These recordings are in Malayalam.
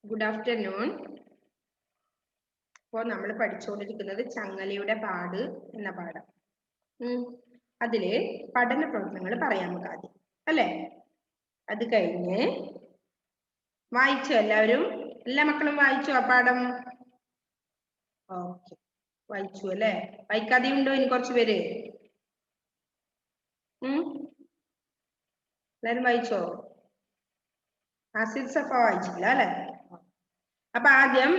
Good afternoon. ഇപ്പോൾ നമ്മൾ പഠിച്ചുകൊണ്ടിരിക്കുന്നത് ചങ്ങലയുടെ പാട് എന്ന പാഠം. അതില് പഠന പ്രവർത്തനങ്ങൾ പറയാം നമുക്ക് ആദ്യം, അല്ലേ? അത് കഴിഞ്ഞ് വായിച്ചോ എല്ലാവരും? എല്ലാ മക്കളും വായിച്ചോ ആ പാഠം? ഓക്കെ, വായിച്ചു അല്ലേ? വായിക്കാതെ ഉണ്ടോ ഇനി കുറച്ച് പേര്? എല്ലാരും വായിച്ചോ? ആസിഫ് സഫ വായിച്ചില്ല അല്ലെ? അപ്പൊ ആദ്യം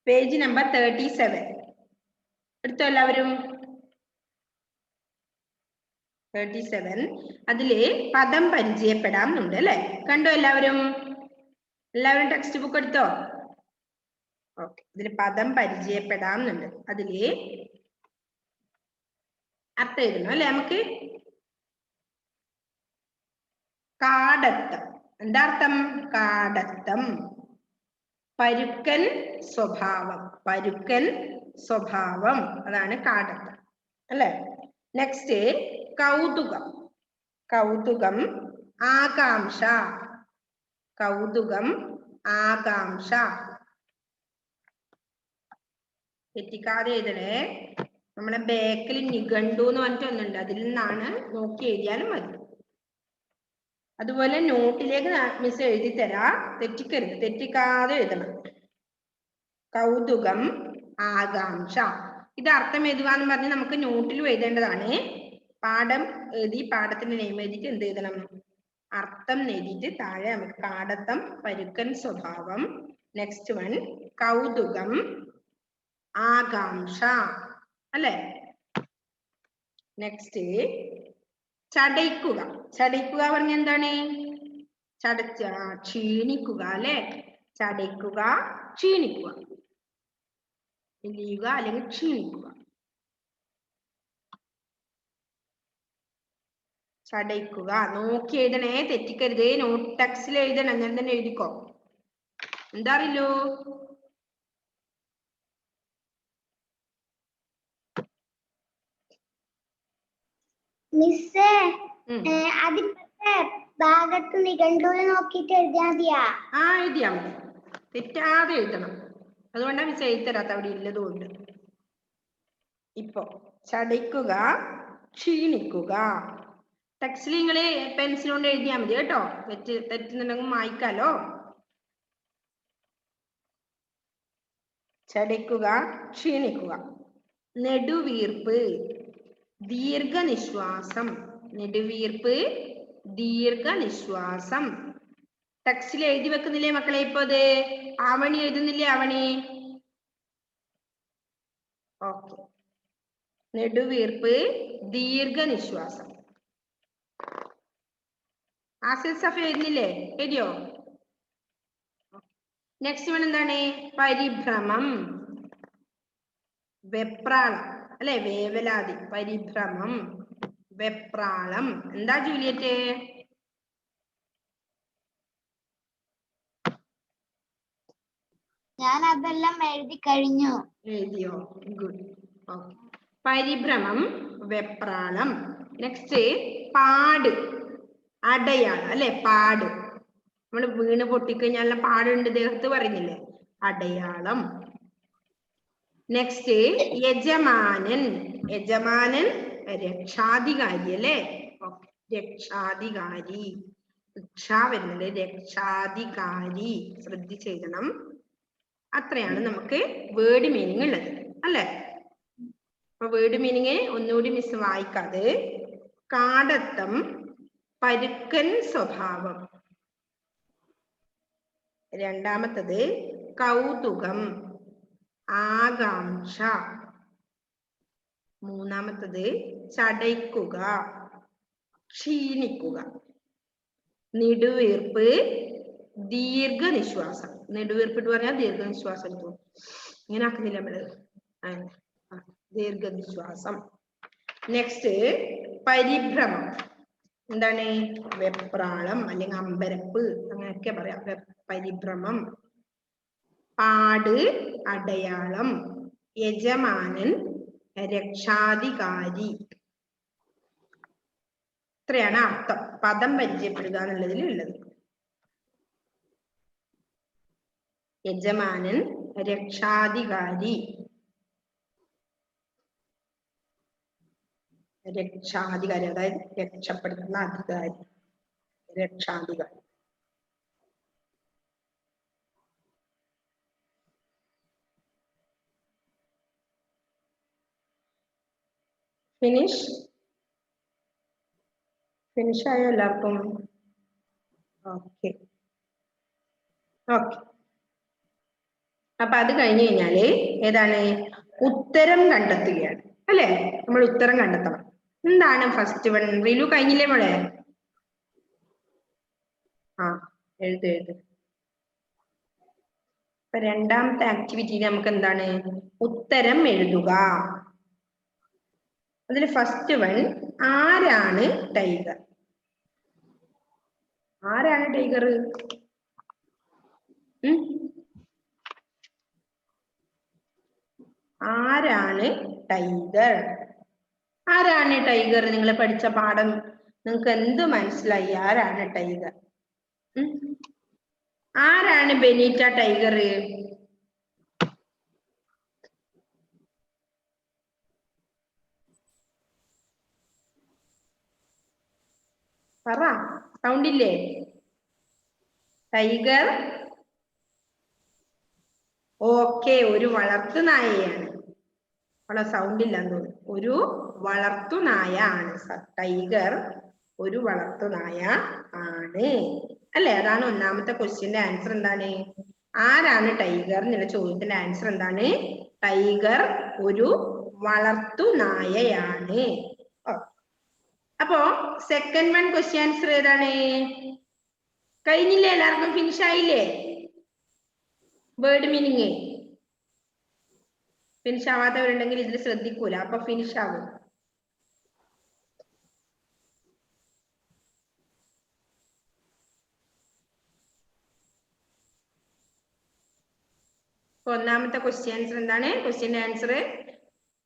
പേജ് നമ്പർ 37 എടുത്തോ എല്ലാവരും? 37 അതില് പദം പരിചയപ്പെടാം എന്നുണ്ട് അല്ലെ? കണ്ടോ എല്ലാവരും? എല്ലാവരും ടെക്സ്റ്റ് ബുക്ക് എടുത്തോ? ഓക്കെ, ഇതില് പദം പരിചയപ്പെടാം എന്നുണ്ട്. അതില് അർത്ഥം എഴുതണം അല്ലെ നമുക്ക്? കാടത്തം. എന്താ അർത്ഥം? കാടത്തം, പരുക്കൻ സ്വഭാവം. പരുക്കൻ സ്വഭാവം, അതാണ് കാടത്തം അല്ലെ? നെക്സ്റ്റ് കൗതുകം. കൗതുകം, ആകാംക്ഷ. കൗതുകം, ആകാംക്ഷ. തെറ്റിക്കാതെ എഴുതണേ. നമ്മളെ ബാക്കിൽ നിഘണ്ടു എന്ന് പറഞ്ഞിട്ട് ഒന്നുണ്ട്, അതിൽ നിന്നാണ് നോക്കി എഴുതിയാലും മതി. അതുപോലെ നോട്ടിലേക്ക് മിസ് എഴുതി തരാ, തെറ്റിക്കരുത്, തെറ്റിക്കാതെ എഴുതണം. കൗതുകം, ആകാംക്ഷ. ഇത് അർത്ഥം എഴുതുവാന്ന് പറഞ്ഞ് നമുക്ക് നോട്ടിൽ എഴുതേണ്ടതാണ്. പാഠം എഴുതി പാഠത്തിന്റെ നെയിം എഴുതിയിട്ട് എന്ത് എഴുതണം? അർത്ഥം എഴുതിയിട്ട് താഴെ നമുക്ക് കാടത്തം, പരുക്കൻ സ്വഭാവം. നെക്സ്റ്റ് വൺ കൗതുകം, ആകാംക്ഷ അല്ലെ? നെക്സ്റ്റ് ചടയ്ക്കുക. ചടയ്ക്കുക പറഞ്ഞ എന്താണ്? ക്ഷീണിക്കുക അല്ലെ? ചടയ്ക്കുക, ക്ഷീണിക്കുക, ഇലിയുക അല്ലെങ്കിൽ ക്ഷീണിക്കുക. ചടയ്ക്കുക. നോക്കി എഴുതണേ, തെറ്റിക്കരുത്. നോട്ട് ടെക്സ്റ്റിൽ എഴുതണം, അങ്ങനെ തന്നെ എഴുതിക്കോ. എന്താ അറിയില്ലോ? മിസ്സേ, അതിന്റെ ഭാഗത്ത് നിഘണ്ടുവിൽ നോക്കിയിട്ട് എഴുതിയാ മതിയാ? എഴുതിയാ മതി, തെറ്റാതെ എഴുതണം. അതുകൊണ്ടാണ് മിസ് എഴുതി തരാത്ത, അവിടെ ഇല്ലതുകൊണ്ട്. ഇപ്പൊ ചടയ്ക്കുക, ക്ഷീണിക്കുക. ടെക്സ്റ്റിൽ നിങ്ങള് പെൻസിൽ കൊണ്ട് എഴുതിയാൽ മതി കേട്ടോ. തെറ്റുന്നുണ്ടെങ്കിൽ മായ്ക്കാലോ. ചടയ്ക്കുക, ക്ഷീണിക്കുക. നെടുവീർപ്പ്, ദീർഘനിശ്വാസം. നെടുവീർപ്പ്, ദീർഘനിശ്വാസം. ടെക്സ്റ്റിൽ എഴുതി വെക്കുന്നില്ലേ മക്കളെ? ഇപ്പൊ അത് ആവണി എഴുതുന്നില്ലേ? ആവണി. ഓക്കെ, നെടുവീർപ്പ്, ദീർഘനിശ്വാസം. ആസിഫ് സഫ എഴുതുന്നില്ലേ? എഴുതിയോ? നെക്സ്റ്റ് വൺ എന്താണ്? പരിഭ്രമം, വെപ്രാളം അല്ലെ? വേവലാതി. പരിഭ്രമം, വെപ്രാളം. എന്താ ജൂലിയറ്റ്? ഞാൻ അതെല്ലാം എഴുതി കഴിഞ്ഞു. എഴുതിയോ? ഗുഡ്. ഓക്കെ, പരിഭ്രമം, വെപ്രാളം. നെക്സ്റ്റ് പാട്, അടയാളം അല്ലെ? പാട്. നമ്മൾ വീണ് പൊട്ടിക്കഴിഞ്ഞാൽ പാടുണ്ട് ദേഹത്ത് പറയുന്നില്ലേ? അടയാളം. നെക്സ്റ്റ് യജമാനൻ. യജമാനൻ രക്ഷാധികാരി അല്ലെ? രക്ഷാധികാരി. രക്ഷ വരുന്നത്, രക്ഷാധികാരി. ശ്രദ്ധിച്ചെഴുതണം. അത്രയാണ് നമുക്ക് വേർഡ് മീനിങ് ഉള്ളത് അല്ലെ? അപ്പൊ വേർഡ് മീനിങ് ഒന്നുകൂടി മിസ് വായിക്കാതെ. കാടത്തം, പരുക്കൻ സ്വഭാവം. രണ്ടാമത്തത് കൗതുകം, ആകാംക്ഷ. മൂന്നാമത്തത് ചടയ്ക്കുക, ക്ഷീണിക്കുക. നെടുവീർപ്പ്, ദീർഘനിശ്വാസം. നെടുവീർപ്പ് എന്ന് പറഞ്ഞാൽ ദീർഘനിശ്വാസം. ഇങ്ങനെ ആക്കുന്നില്ല നമ്മള്? ദീർഘനിശ്വാസം. നെക്സ്റ്റ് പരിഭ്രമം. എന്താണ്? വെപ്രാളം അല്ലെങ്കിൽ അമ്പരപ്പ്, അങ്ങനെയൊക്കെ പറയാം. പരിഭ്രമം. പാട്, അടയാളം. യജമാനൻ, രക്ഷാധികാരി. ഇത്രയാണ് അർത്ഥം. പദം പരിചയപ്പെടുക എന്നുള്ളതിൽ ഉള്ളത്. യജമാനൻ, രക്ഷാധികാരി. രക്ഷാധികാരി അതായത് രക്ഷപ്പെടുത്തുന്ന അധികാരി, രക്ഷാധികാരി. ഫിനിഷ് ആയോ എല്ലാവർക്കും? Okay okay. അപ്പൊ അത് കഴിഞ്ഞു കഴിഞ്ഞാല് ഏതാണ്? ഉത്തരം കണ്ടെത്തുകയാണ് അല്ലെ? നമ്മൾ ഉത്തരം കണ്ടെത്തണം. എന്താണ് ഫസ്റ്റ് വൺ? റിലു കഴിഞ്ഞില്ലേ മോളെ? ആ എഴുത്. അപ്പൊ രണ്ടാമത്തെ ആക്ടിവിറ്റി നമുക്ക് എന്താണ്? ഉത്തരം എഴുതുക. അതിൽ ഫസ്റ്റ് വൺ, ആരാണ് ടൈഗർ? ആരാണ് ടൈഗർ? ആരാണ് ടൈഗർ? ആരാണ് ടൈഗർ? നിങ്ങൾ പഠിച്ച പാഠം നിങ്ങൾക്ക് എന്ത് മനസ്സിലായി? ആരാണ് ടൈഗർ? ആരാണ് ബെനീറ്റ ടൈഗർ? പറ, സൗണ്ട് ഇല്ലേ? ടൈഗർ ഓക്കെ, ഒരു വളർത്തു നായയാണ്. അവിടെ സൗണ്ട് ഇല്ലാന്ന് തോന്നുന്നു. ഒരു വളർത്തു നായ ആണ് ടൈഗർ. ഒരു വളർത്തു നായ ആണ് അല്ലെ? അതാണ് ഒന്നാമത്തെ ക്വസ്റ്റ്യന്റെ ആൻസർ. എന്താണ്? ആരാണ് ടൈഗർ എന്നുള്ള ചോദ്യത്തിന്റെ ആൻസർ എന്താണ്? ടൈഗർ ഒരു വളർത്തു നായയാണ്. അപ്പോ സെക്കൻഡ് വൺ ക്വസ്റ്റ്യൻ ആൻസർ ഏതാണ്? കഴിഞ്ഞില്ലേ? എല്ലാവർക്കും ഫിനിഷ് ആയില്ലേ? വേർഡ് മീനിങ് ഫിനിഷ് ആവാത്തവരുണ്ടെങ്കിൽ ഇതിൽ ശ്രദ്ധിക്കൂല, അപ്പൊ ഫിനിഷ് ആവും. ഒന്നാമത്തെ ക്വസ്റ്റ്യൻ ആൻസർ എന്താണ്? ക്വസ്റ്റ്യന്റെ ആൻസർ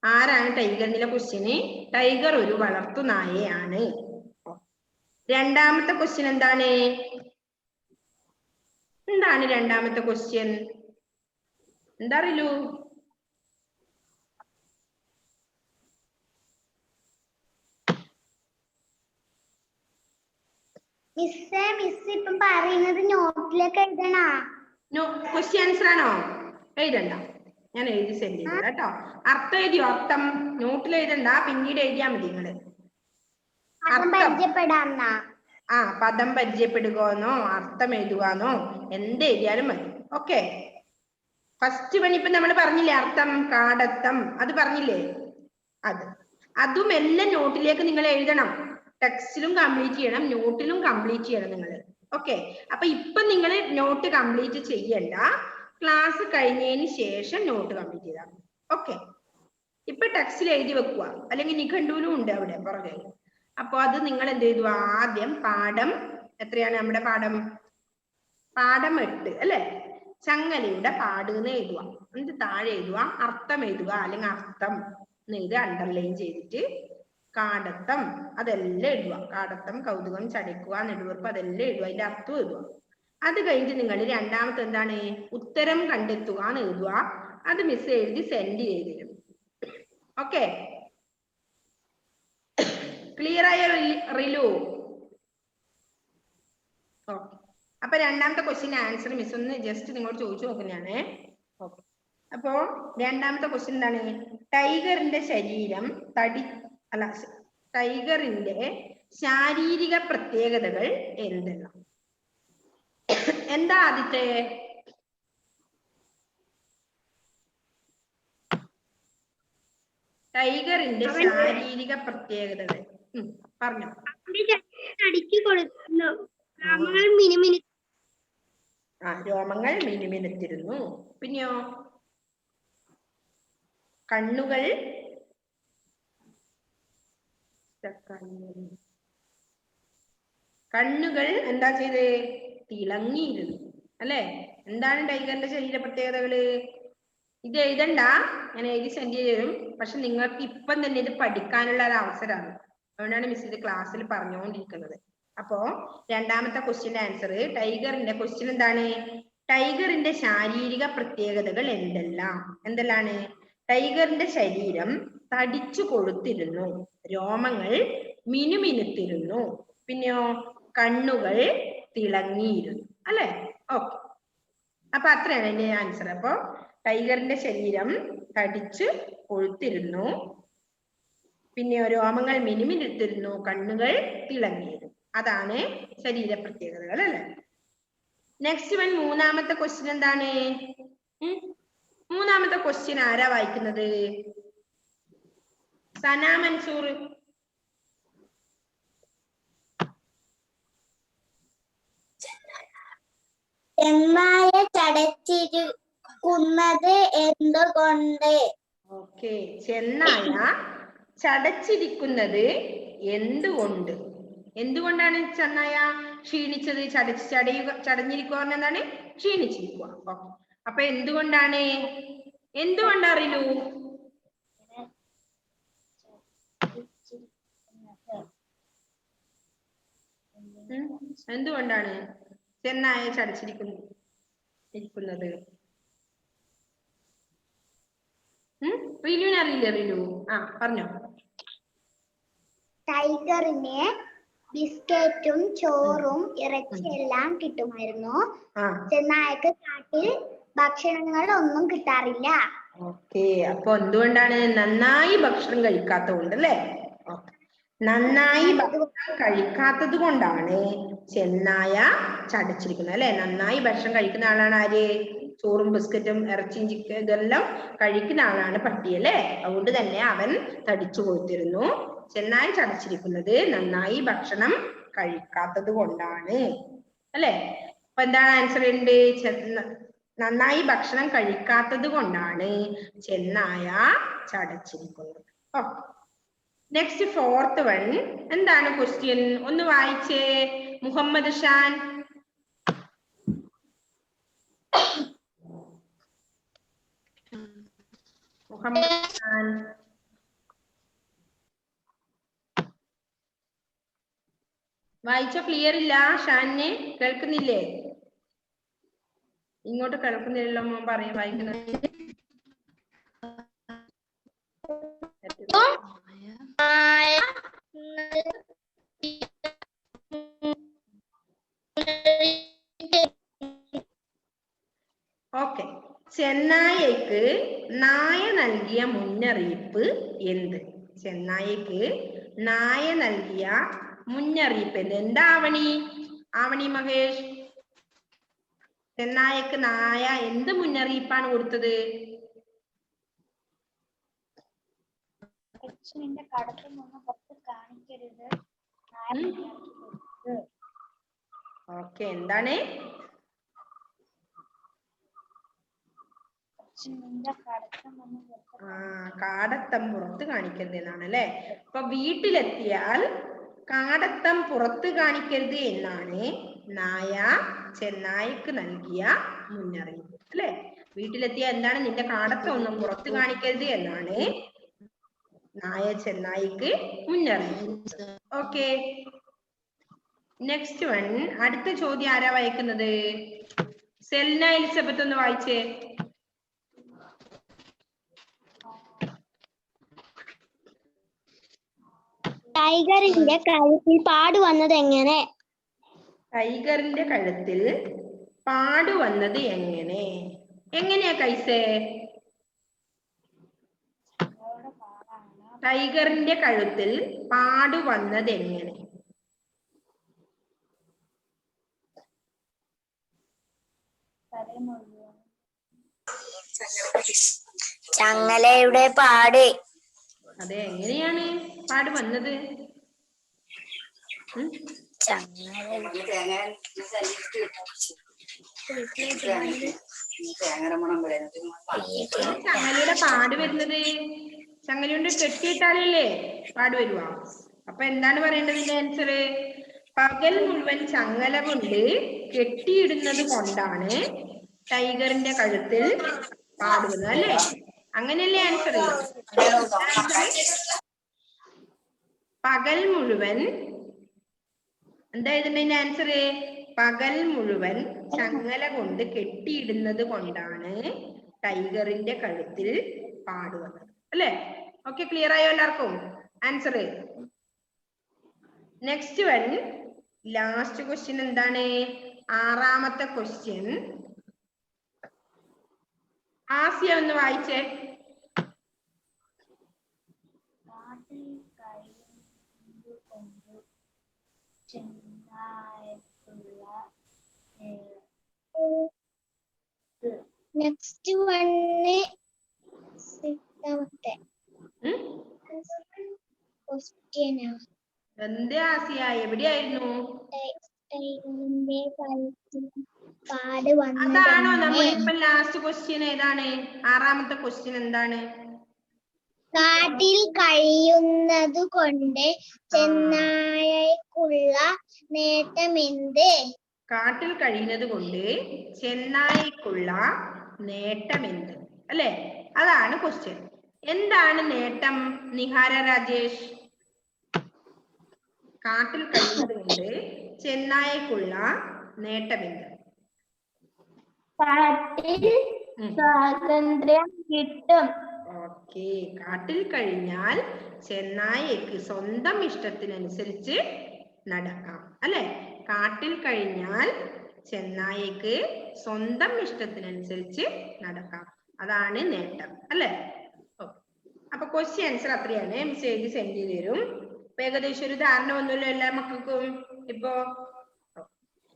ആരാണ് ടൈഗർ എന്നുള്ള ക്വസ്റ്റ്യന് ടൈഗർ ഒരു വളർത്തു നായയാണ്. രണ്ടാമത്തെ ക്വസ്റ്റ്യൻ എന്താണ്? എന്താണ് രണ്ടാമത്തെ ക്വസ്റ്റ്യൻ? എന്താ അറിയൂ? മിസ് ഇപ്പം പറയുന്നത് നോട്ടിലേക്ക് എഴുതണോ? ക്വസ്റ്റ്യൻ ആൻസർ ആണോ? എഴുതണ്ട, ഞാൻ എഴുതി സെൻഡ് ചെയ്തു കേട്ടോ. അർത്ഥം എഴുതിയോ? അർത്ഥം നോട്ടിൽ എഴുതണ്ട, പിന്നീട് എഴുതിയാ മതി നിങ്ങള്. പദം പരിചയപ്പെടുകയെന്നോ അർത്ഥം എഴുതുകയെന്നോ എന്ത് എഴുതിയാലും മതി. ഓക്കെ. ഫസ്റ്റ് വൺ ഇപ്പൊ നമ്മൾ പറഞ്ഞില്ലേ, അർത്ഥം, കാടത്തം, അത് പറഞ്ഞില്ലേ? അതും എല്ലാം നോട്ടിലേക്ക് നിങ്ങൾ എഴുതണം. ടെക്സ്റ്റിലും കംപ്ലീറ്റ് ചെയ്യണം, നോട്ടിലും കംപ്ലീറ്റ് ചെയ്യണം നിങ്ങൾ. ഓക്കെ. അപ്പൊ ഇപ്പൊ നിങ്ങൾ നോട്ട് കംപ്ലീറ്റ് ചെയ്യണ്ട, ക്ലാസ് കഴിഞ്ഞതിന് ശേഷം നോട്ട് കംപ്ലീറ്റ് ചെയ്താൽ. ഓക്കെ. ഇപ്പൊ ടെക്സ്റ്റിൽ എഴുതി വെക്കുക, അല്ലെങ്കിൽ നിഘണ്ടുവിലും ഉണ്ട് അവിടെ പുറകെ. അപ്പൊ അത് നിങ്ങൾ എന്ത് ചെയ്തു? ആദ്യം പാഠം എത്രയാണ് നമ്മുടെ പാഠം? പാഠം 8 അല്ലെ? ചങ്ങലയുടെ പാട് എന്ന് എഴുതുക. എന്നിട്ട് താഴെ എഴുതുക അർത്ഥം എഴുതുക, അല്ലെങ്കിൽ അർത്ഥം എന്ന് എഴുതി അണ്ടർലൈൻ ചെയ്തിട്ട് കാടത്തം അതെല്ലാം എഴുതുക. കാടത്തം, കൗതുകം, ചടിക്കുക, നെടുവീർപ്പ് അതെല്ലാം എഴുതുക, അതിന്റെ അർത്ഥം എഴുതുക. അത് കഴിഞ്ഞിട്ട് നിങ്ങൾ രണ്ടാമത്തെ എന്താണ്? ഉത്തരം കണ്ടെത്തുക എന്ന് എഴുതുക. അത് മിസ് എഴുതി സെൻഡ് ചെയ്ത് തരും. ഓക്കെ, ക്ലിയർ ആയ റിലു? ഓക്കെ. അപ്പൊ രണ്ടാമത്തെ ക്വസ്റ്റ്യൻ ആൻസർ മിസ് ഒന്ന് ജസ്റ്റ് നിങ്ങളോട് ചോദിച്ചു നോക്കുന്നതാണ്. ഓക്കെ. അപ്പോ രണ്ടാമത്തെ ക്വസ്റ്റ്യൻ എന്താണ്? ടൈഗറിന്റെ ശരീരം ടൈഗറിന്റെ ശാരീരിക പ്രത്യേകതകൾ എന്തെല്ലാം? എന്താ ആദ്യത്തെ? ടൈഗറിന്റെ ശാരീരിക പ്രത്യേകതകൾ പറഞ്ഞോ. രോമങ്ങൾ മിനുമിനുത്തിരുന്നു. പിന്നെയോ? കണ്ണുകൾ എന്താ ചെയ്ത്? തിളങ്ങിയിരുന്നു അല്ലെ? എന്താണ് ടൈഗറിന്റെ ശരീര പ്രത്യേകതകള്? ഇത് എഴുതണ്ട, ഞാൻ എഴുതി സെൻഡ് ചെയ്ത് തരും. പക്ഷെ നിങ്ങൾക്ക് ഇപ്പം തന്നെ ഇത് പഠിക്കാനുള്ള ഒരു അവസരമാണ്. അതുകൊണ്ടാണ് മിസ് ഇത് ക്ലാസ്സിൽ പറഞ്ഞുകൊണ്ടിരിക്കുന്നത്. അപ്പോ രണ്ടാമത്തെ ക്വസ്റ്റ്യന്റെ ആൻസർ ടൈഗറിന്റെ ക്വസ്റ്റ്യൻ എന്താണ്? ടൈഗറിന്റെ ശാരീരിക പ്രത്യേകതകൾ എന്തെല്ലാണ്? ടൈഗറിന്റെ ശരീരം തടിച്ചു കൊഴുത്തിരുന്നു, രോമങ്ങൾ മിനുമിനുത്തിരുന്നു, പിന്നെയോ കണ്ണുകൾ തിളങ്ങിയിരുന്നു. അല്ലെ? ഓക്കെ, അപ്പൊ അത്രയാണ് എന്റെ ആൻസർ. അപ്പൊ ടൈഗറിന്റെ ശരീരം തടിച്ചു കൊഴുത്തിരുന്നു, പിന്നെ രോമങ്ങൾ മിനുമിനുത്തിരുന്നു, കണ്ണുകൾ തിളങ്ങിയിരുന്നു. അതാണ് ശരീര പ്രത്യേകതകൾ അല്ലെ? നെക്സ്റ്റ് വൺ, മൂന്നാമത്തെ ക്വസ്റ്റ്യൻ എന്താണ്? മൂന്നാമത്തെ ക്വസ്റ്റ്യൻ ആരാ വായിക്കുന്നത്? സന മൻസൂർ. ചെന്നായ ചടച്ചിരിക്കുന്നത് എന്തുകൊണ്ട്? ഓക്കെ, ചെന്നായ ചടച്ചിരിക്കുന്നത് എന്തുകൊണ്ട്? എന്തുകൊണ്ടാണ് ചെന്നായ ക്ഷീണിച്ചത്? ചടഞ്ഞിരിക്കുക എന്താണ്? ക്ഷീണിച്ചിരിക്കുക. ഓക്കെ, അപ്പൊ എന്തുകൊണ്ടാണ്? എന്തുകൊണ്ടറിയൂ? എന്തുകൊണ്ടാണ് ചെന്നായ ചടച്ചിരിക്കുന്നത്? റിലുവിനറിയില്ല. റിലു പറഞ്ഞോ. ടൈഗറിന് ബിസ്ക്കറ്റും ചോറും ഇറച്ചിയെല്ലാം കിട്ടുമായിരുന്നു. ചെന്നായക്ക് കാട്ടിൽ ഭക്ഷണങ്ങൾ ഒന്നും കിട്ടാറില്ല. ഓക്കെ, അപ്പൊ എന്തുകൊണ്ടാണ്? നന്നായി ഭക്ഷണം കഴിക്കാത്തതുകൊണ്ട് അല്ലേ? നന്നായി ഭക്ഷണം കഴിക്കാത്തത് കൊണ്ടാണ് ചെന്നായ ചടച്ചിരിക്കുന്നത് അല്ലെ? നന്നായി ഭക്ഷണം കഴിക്കുന്ന ആളാണ് ആര്? ചോറും ബിസ്ക്കറ്റും ഇറച്ചിയും ചിക്കൻ ഇതെല്ലാം കഴിക്കുന്ന ആളാണ് പട്ടി അല്ലെ? അതുകൊണ്ട് തന്നെ അവൻ തടിച്ചു കൊഴുത്തിരുന്നു. ചെന്നായ ചടച്ചിരിക്കുന്നത് നന്നായി ഭക്ഷണം കഴിക്കാത്തത് കൊണ്ടാണ് അല്ലെ? അപ്പൊ എന്താണ് ആൻസർ? ഉണ്ട്, നന്നായി ഭക്ഷണം കഴിക്കാത്തത് കൊണ്ടാണ് ചെന്നായ ചടച്ചിരിക്കുന്നത്. Next, fourth one. എന്താണ് ക്വസ്റ്റ്യൻ? ഒന്ന് വായിച്ചേ മുഹമ്മദ് ഷാൻ. മുഹമ്മദ് ഷാൻ, വായിച്ചോ? ക്ലിയർ ഇല്ല ഷാനിന്? കേൾക്കുന്നില്ലേ? ഇങ്ങോട്ട് കേൾക്കുന്നില്ലല്ലോ മോൻ പറയും വായിക്കുന്നത്. ഓക്കെ, ചെന്നായക്ക് നായ നൽകിയ മുന്നറിയിപ്പ് എന്ത്? ചെന്നായക്ക് നായ നൽകിയ മുന്നറിയിപ്പ് എന്ത്? എന്താ ആവണി മഹേഷ്? ചെന്നായക്ക് നായ എന്ത് മുന്നറിയിപ്പാണ് കൊടുത്തത്? ഓക്കെ, എന്താണ്? കാടത്തം പുറത്ത് കാണിക്കരുത് എന്നാണ് അല്ലെ? അപ്പൊ വീട്ടിലെത്തിയാൽ കാടത്തം പുറത്ത് കാണിക്കരുത് എന്നാണ് നായ ചെന്നായ്ക്ക് നൽകിയ മുന്നറിയിപ്പ് അല്ലെ? വീട്ടിലെത്തിയാൽ എന്താണ്? നിന്റെ കാടത്തം ഒന്നും പുറത്ത് കാണിക്കരുത് എന്നാണ് നായ ചെന്നായ്ക്ക് മുന്നറിയിപ്പ്. Okay, next one. അടുത്ത ചോദ്യം ആരാ വായിക്കുന്നത്? സെൽന എലിസബത്ത് ഒന്ന് വായിച്ചേ. ടൈഗറിന്റെ കഴുത്തിൽ പാട് വന്നത് എങ്ങനെ? ടൈഗറിന്റെ കഴുത്തിൽ പാട് വന്നത് എങ്ങനെ? എങ്ങനെയാ കൈസേ? ടൈഗറിന്റെ കഴുത്തിൽ പാട് വന്നത് എങ്ങനെ? ചങ്ങലയുടെ പാട്. അതെ, എങ്ങനെയാണ് പാട് വന്നത്? ചങ്ങലയുടെ പാട് വരുന്നത് ചങ്ങല കൊണ്ട് കെട്ടിയിട്ടാലല്ലേ പാട് വരുവാ? അപ്പൊ എന്താണ് പറയേണ്ടതിന്റെ ആൻസർ? പകൽ മുഴുവൻ ചങ്ങല കൊണ്ട് കെട്ടിയിടുന്നത് കൊണ്ടാണ് ടൈഗറിന്റെ കഴുത്തിൽ പാടുന്നത് അല്ലേ? അങ്ങനെയല്ലേ ആൻസർ? പകൽ മുഴുവൻ എന്താ ഇതിന്റെ ആൻസർ? പകൽ മുഴുവൻ ചങ്ങല കൊണ്ട് കെട്ടിയിടുന്നത് കൊണ്ടാണ് ടൈഗറിന്റെ കഴുത്തിൽ പാട് വന്നത്. അല്ലേ? ഓക്കെ, ക്ലിയർ ആയോ എല്ലാവർക്കും? Answer. Next one, last question എന്താണ്? ആറാമത്തെ ക്വസ്റ്റ്യൻ. ആസിയ ഒന്ന് വായിച്ചേ. നെക്സ്റ്റ് വണ്ണ് സിക്സ്താമത്തെ ക്വസ്റ്റ്യനാ. എന്താ ആസിയ, എവിടെയായിരുന്നു? ടൈഗറിന്റെ കഴുത്തിൽ പാട് വന്നത് അതാണോ നമ്മളിപ്പോ ലാസ്റ്റ് ക്വസ്റ്റ്യൻ? ഏതാണ് ആറാമത്തെ ക്വസ്റ്റ്യൻ? എന്താണ്? കാട്ടിൽ കഴിയുന്നത് കൊണ്ട് ചെന്നായക്കുള്ള നേട്ടമെന്ത്? കാട്ടിൽ കഴിയുന്നത് കൊണ്ട് ചെന്നായ്ക്കുള്ള നേട്ടമെന്ത്? അല്ലെ? അതാണ് ക്വസ്റ്റ്യൻ. എന്താണ് നേട്ടം നിഹാര രാജേഷ്? കാട്ടിൽ കഴിയുന്നത് കൊണ്ട് ചെന്നായ്ക്കുള്ള നേട്ടമെന്ത്? കാട്ടിൽ സ്വാതന്ത്ര്യം കിട്ടും. ഓക്കെ, കാട്ടിൽ കഴിഞ്ഞാൽ ചെന്നായക്ക് സ്വന്തം ഇഷ്ടത്തിനനുസരിച്ച് നടക്കാം. അല്ലെ? കാട്ടിൽ കഴിഞ്ഞാൽ ചെന്നായക്ക് സ്വന്തം ഇഷ്ടത്തിനനുസരിച്ച് നടക്കാം. അതാണ് നേട്ടം. അല്ലെ? അപ്പൊ ക്വസ്റ്റ്യൻ ആൻസർ അത്രയാണ്. മിസ് എഴുതി സെൻഡ് ചെയ്ത് തരും. ഇപ്പൊ ഏകദേശം ഒരു ധാരണ ഒന്നുമില്ല എല്ലാ മക്കൾക്കും ഇപ്പോ.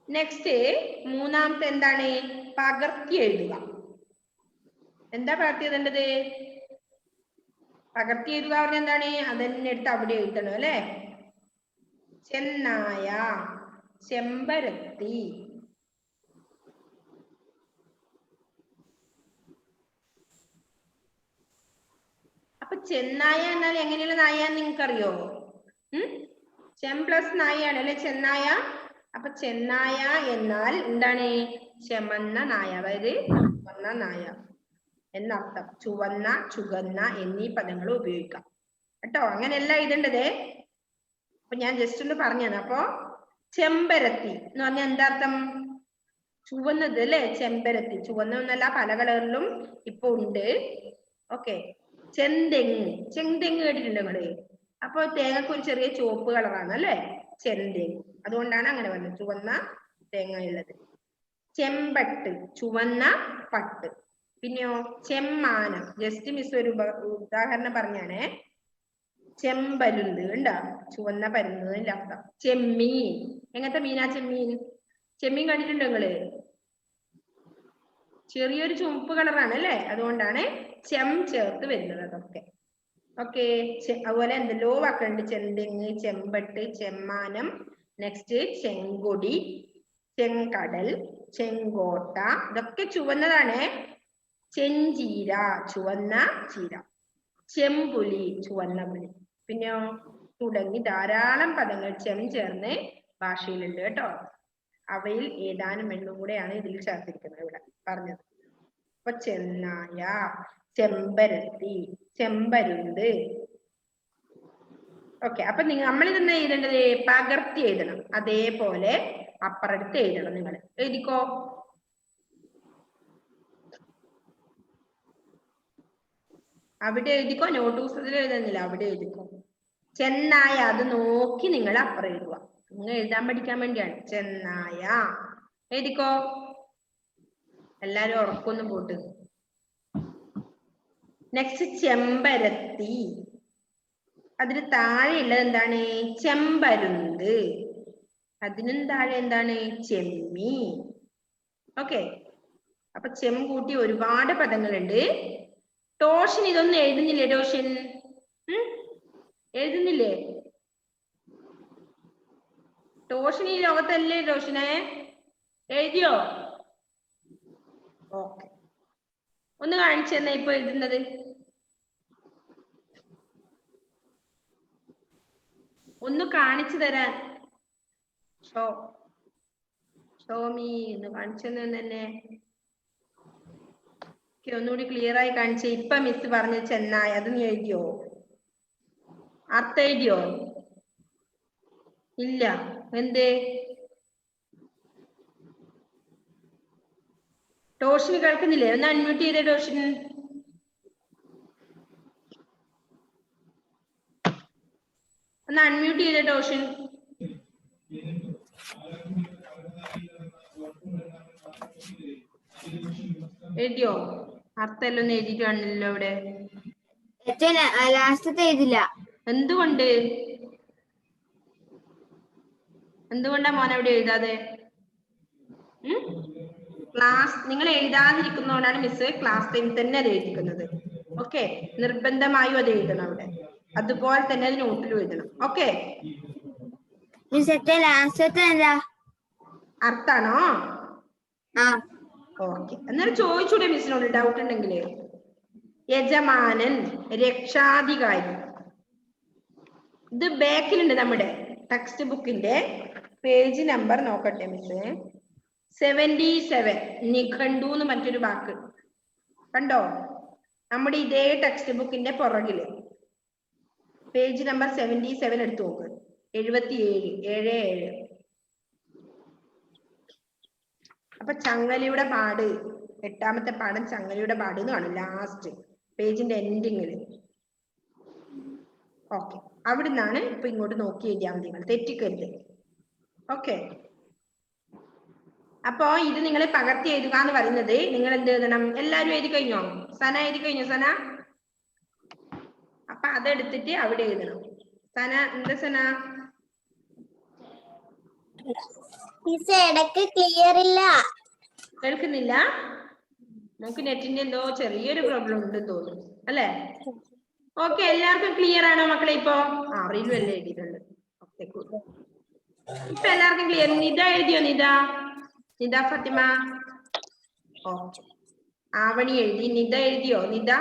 നെക്സ്റ്റ് മൂന്നാമത്തെ എന്താണ്? പകർത്തി എഴുതുക. എന്താ പകർത്തി എഴുതേണ്ടത്? പകർത്തി എഴുതുക പറഞ്ഞ എന്താണ്? അതന്നെ എടുത്ത് അവിടെ എഴുതണം. അല്ലെ? ചെന്നായ, ചെമ്പരത്തി, അപ്പൊ ചെന്നായ എന്നാൽ എങ്ങനെയുള്ള നായാന്ന് നിങ്ങൾക്കറിയോ? ചെം പ്ലസ് നായയാണ് അല്ലെ ചെന്നായ. അപ്പൊ ചെന്നായ എന്നാൽ എന്താണ്? ചെമന്ന നായ, അതായത് ചുവന്ന നായ എന്നർത്ഥം. ചുവന്ന, ചുവന്ന എന്നീ പദങ്ങൾ ഉപയോഗിക്കാം കേട്ടോ. അങ്ങനെയല്ല എഴുതേണ്ടത്. അപ്പൊ ഞാൻ ജസ്റ്റ് ഒന്ന് പറഞ്ഞത്. അപ്പൊ ചെമ്പരത്തി എന്ന് പറഞ്ഞാൽ എന്താ അർത്ഥം? ചുവന്നത് അല്ലെ? ചെമ്പരത്തി ചുവന്നൊന്നല്ല, പല കളറിലും ഇപ്പൊ ഉണ്ട്. ഓക്കെ. ചെന്തെങ്ങ്, ചെന്തെങ്ങ് കേട്ടിട്ടുണ്ട് നിങ്ങള്? അപ്പൊ തേങ്ങക്ക് ഒരു ചെറിയ ചുവപ്പ് കളറാണ് അല്ലെ? ചെന്തെങ്ങ്, അതുകൊണ്ടാണ് അങ്ങനെ പറഞ്ഞത്, ചുവന്ന തേങ്ങ ഉള്ളത്. ചെമ്പട്ട്, ചുവന്ന പട്ട്. പിന്നെയോ ചെമ്മാനം, ജസ്റ്റ് മിസ് ഒരു ഉദാഹരണം പറഞ്ഞാണേ. ചെമ്പരുന്ത് ഉണ്ടാ, ചുവന്ന പരുന്ത് അർത്ഥം. ചെമ്മീൻ, എങ്ങനത്തെ മീനാ ചെമ്മീൻ? ചെമ്മീൻ കണ്ടിട്ടുണ്ടോ നിങ്ങള്? ചെറിയൊരു ചുവപ്പ് കളറാണ് അല്ലെ? അതുകൊണ്ടാണ് ചെം ചേർത്ത് വരുന്നത്. അതൊക്കെ ഓക്കെ. അതുപോലെ എന്തെല്ലോ വാക്കുകളുണ്ട്. ചെന്തെങ്ങ്, ചെമ്പട്ട്, ചെമ്മാനം. നെക്സ്റ്റ് ചെങ്കൊടി, ചെങ്കടൽ, ചെങ്കോട്ട, ഇതൊക്കെ ചുവന്നതാണ്. ചെഞ്ചീര, ചുവന്ന ചീര. ചെമ്പുലി, ചുവന്ന പുലി. പിന്നെയോ തുടങ്ങി ധാരാളം പദങ്ങൾ ചെം ചേർന്ന് ഭാഷയിലുണ്ട് കേട്ടോ. അവയിൽ ഏതാനും എണ്ണം കൂടെയാണ് ഇതിൽ ചേർത്തിരിക്കുന്നത് ഇവിടെ പറഞ്ഞത്. അപ്പൊ ചെന്നായ, ചെമ്പരത്തി, ചെമ്പരുന്ത്. ഓക്കെ. അപ്പൊ നമ്മളിതെന്താ എഴുതേണ്ടത്? പകർത്തി എഴുതണം. അതേപോലെ അപ്പുറത്ത് എഴുതണം. നിങ്ങൾ എഴുതിക്കോ. അവിടെ എഴുതിക്കോ. നോട്ട് പുസ്തകത്തിൽ എഴുതുന്നില്ല, അവിടെ എഴുതിക്കോ. ചെന്നായ, അത് നോക്കി നിങ്ങൾ അപ്പുറം എഴുതുക. നിങ്ങൾ എഴുതാൻ പഠിക്കാൻ വേണ്ടിയാണ്. ചെന്നായ എഴുതിക്കോ. എല്ലാരും ഉറക്കൊന്നും പോട്ട്. നെക്സ്റ്റ് ചെമ്പരത്തി, അതിന് താഴെ ഉള്ളത് എന്താണ്? ചെമ്പരുന്ത്. അതിനും താഴെ എന്താണ്? ചെമ്മീൻ. ഓക്കെ. അപ്പൊ ചെം കൂട്ടി ഒരുപാട് പദങ്ങളുണ്ട്. ടോഷൻ ഇതൊന്നും എഴുതുന്നില്ലേ? ടോഷൻ എഴുതുന്നില്ലേ? ടോഷൻ ഈ ലോകത്തല്ലേ ടോഷനെ? എഴുതിയോ? ഓക്കെ. ഒന്ന് കാണിച്ചു തന്നെ ഇപ്പൊ എഴുതുന്നത്. ഒന്ന് കാണിച്ചു തരാൻ. ഷോമി ഒന്ന് കാണിച്ചു തന്നെ. ഒന്നുകൂടി ക്ലിയർ ആയി കാണിച്ചേ. ഇപ്പൊ മിസ് പറഞ്ഞ ചെന്നായ, അത് നീ എഴുതിയോ? അർത്ഥം എഴുതിയോ? ഇല്ല. എന്തേ? ടോഷിന് കേൾക്കുന്നില്ലേ? ഒന്ന് അൺമ്യൂട്ട് ചെയ്തേ ടോഷിന്. ഒന്ന് അൺമ്യൂട്ട് ചെയ്തേ ടോഷിൻ. എഴുതിയോ? അർത്ഥം എല്ലാം ഒന്ന് എഴുതിയിട്ട് കാണില്ലല്ലോ ഇവിടെ. ലാസ്റ്റത്തെ എഴുതില്ല. എന്തുകൊണ്ട്? എന്തുകൊണ്ടാ മോനെ അവിടെ എഴുതാതെ? ക്ലാസ് നിങ്ങൾ എഴുതാതിരിക്കുന്നതുകൊണ്ടാണ് മിസ് ക്ലാസ് ടൈം തന്നെ അത് എഴുതിക്കുന്നത്. ഓക്കെ, നിർബന്ധമായും അത് എഴുതണം അവിടെ. അതുപോലെ തന്നെ അത് നോട്ടിലും എഴുതണം. ഓക്കെ, അർത്ഥാണോ? ഓക്കെ, എന്നാലും ചോദിച്ചൂടെ മിസ്സിനോട് ഡൗട്ട് ഉണ്ടെങ്കില്. യജമാനൻ, രക്ഷാധികാരി. ഇത് ബാക്കിലുണ്ട് നമ്മുടെ ടെക്സ്റ്റ് ബുക്കിന്റെ പേജ് നമ്പർ നോക്കട്ടെ മിസ്. 77 നിഘണ്ടു എന്ന് മറ്റൊരു വാക്ക് കണ്ടോ? നമ്മുടെ ഇതേ ടെക്സ്റ്റ് ബുക്കിന്റെ പുറകില് പേജ് നമ്പർ 77 എടുത്തു നോക്ക്. 77. അപ്പൊ ചങ്ങലയുടെ പാട്, 8ാമത്തെ പാഠം ചങ്ങലയുടെ പാട് എന്ന് കാണും ലാസ്റ്റ് പേജിന്റെ എൻഡിങ്ങില്. ഓക്കെ, അവിടുന്നാണ് ഇപ്പൊ ഇങ്ങോട്ട് നോക്കി എഴുതിയാൽ മതി, നിങ്ങൾ തെറ്റിക്കരുത്. ഓക്കെ, അപ്പോ ഇത് നിങ്ങൾ പകർത്തി എഴുതുക എന്ന് പറയുന്നത് നിങ്ങൾ എന്ത് എഴുതണം? എല്ലാവരും എഴുതി കഴിഞ്ഞോ? സന എഴുതി കഴിഞ്ഞോ? സന, അപ്പൊ അതെടുത്തിട്ട് അവിടെ എഴുതണം. സന, എന്താ സന? ഇടയ്ക്ക് ക്ലിയർ ഇല്ല, കേൾക്കുന്നില്ല? നമുക്ക് നെറ്റിന്റെ എന്തോ ചെറിയൊരു പ്രോബ്ലം ഉണ്ടെന്ന് തോന്നുന്നു അല്ലേ? ഓക്കെ, എല്ലാവർക്കും ക്ലിയർ ആണോ മക്കളെ? ഇപ്പൊ അറിയില്ല അല്ലേ എഴുതിയിട്ടുണ്ട്. ഓക്കെ, ഇപ്പൊ എല്ലാവർക്കും ക്ലിയർ. നിത എഴുതിയോ? നിത ഫാത്തിമ. ഓക്കെ, ആവണി എഴുതി. നിത എഴുതിയോ? നിത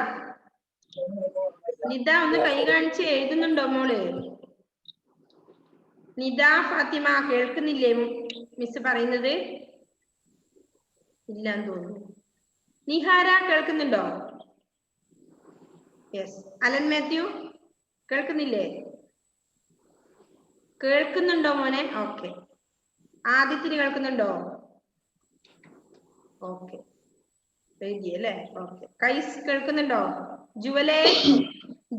ഒന്ന് കൈ കാണിച്ച് എഴുതുന്നുണ്ടോ മോള്? നിത ഫാത്തിമ കേൾക്കുന്നില്ലേ മിസ് പറയുന്നത്? ഇല്ലാന്ന് തോന്നുന്നു. നിഹാര കേൾക്കുന്നുണ്ടോ? യെസ്. അലൻ മാത്യു കേൾക്കുന്നില്ലേ? കേൾക്കുന്നുണ്ടോ മോനെ? ഓക്കെ. ആദിത്യന് കേൾക്കുന്നുണ്ടോ? ഓക്കെ, എഴുതിയല്ലേ? ഓക്കെ. കൈസ് കേൾക്കുന്നുണ്ടോ?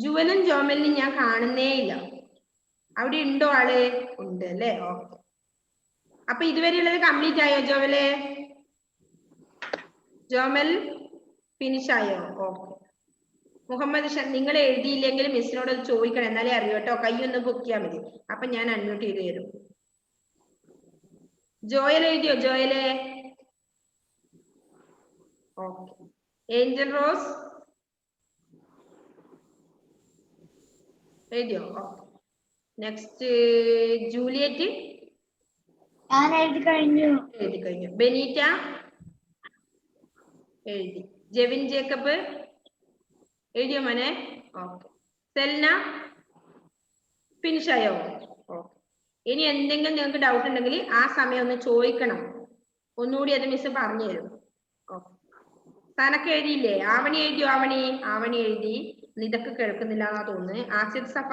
ജുവലും ജോമലിനും ഞാൻ കാണുന്നേ ഇല്ല. അവിടെ ഉണ്ടോ ആള്? ഉണ്ട് അല്ലേ? ഓക്കെ, അപ്പൊ ഇതുവരെയുള്ളത് കംപ്ലീറ്റ് ആയോ? ജോമൽ ഫിനിഷ് ആയോ? ഓക്കെ. മുഹമ്മദ് നിങ്ങൾ എഴുതിയില്ലെങ്കിൽ മിസ്സിനോട് ചോദിക്കണം, എന്നാലേ അറിയൂ കേട്ടോ. കൈ ഒന്ന് പൊക്കിയാൽ മതി, അപ്പൊ ഞാൻ അൺമ്യൂട്ട് ചെയ്ത് തരും. ജോയൽ എഴുതിയോ? ഓക്കെ. ഏഞ്ചൽ റോസ് എഴുതിയോ? ഓക്കെ. നെക്സ്റ്റ് ജൂലിയറ്റ് എഴുതി കഴിഞ്ഞു. ബെനീറ്റ എഴുതി. ജെവിൻ ജേക്കബ് എഴുതിയോ മോനെ? ഓക്കെ. സെൽന ഫിനിഷ് ആയോ? ഓക്കെ. ഇനി എന്തെങ്കിലും നിങ്ങൾക്ക് ഡൗട്ട് ഉണ്ടെങ്കിൽ ആ സമയം ഒന്ന് ചോദിക്കണം, ഒന്നുകൂടി അത് മിസ് പറഞ്ഞു തരും. ഓക്കെ. സനക്ക് എഴുതിയില്ലേ? ആവണി എഴുതിയോ? ആവണി എഴുതി. നിതക്ക് കേൾക്കുന്നില്ല എന്നാ തോന്നുന്നു. ആസിഫ് സഫ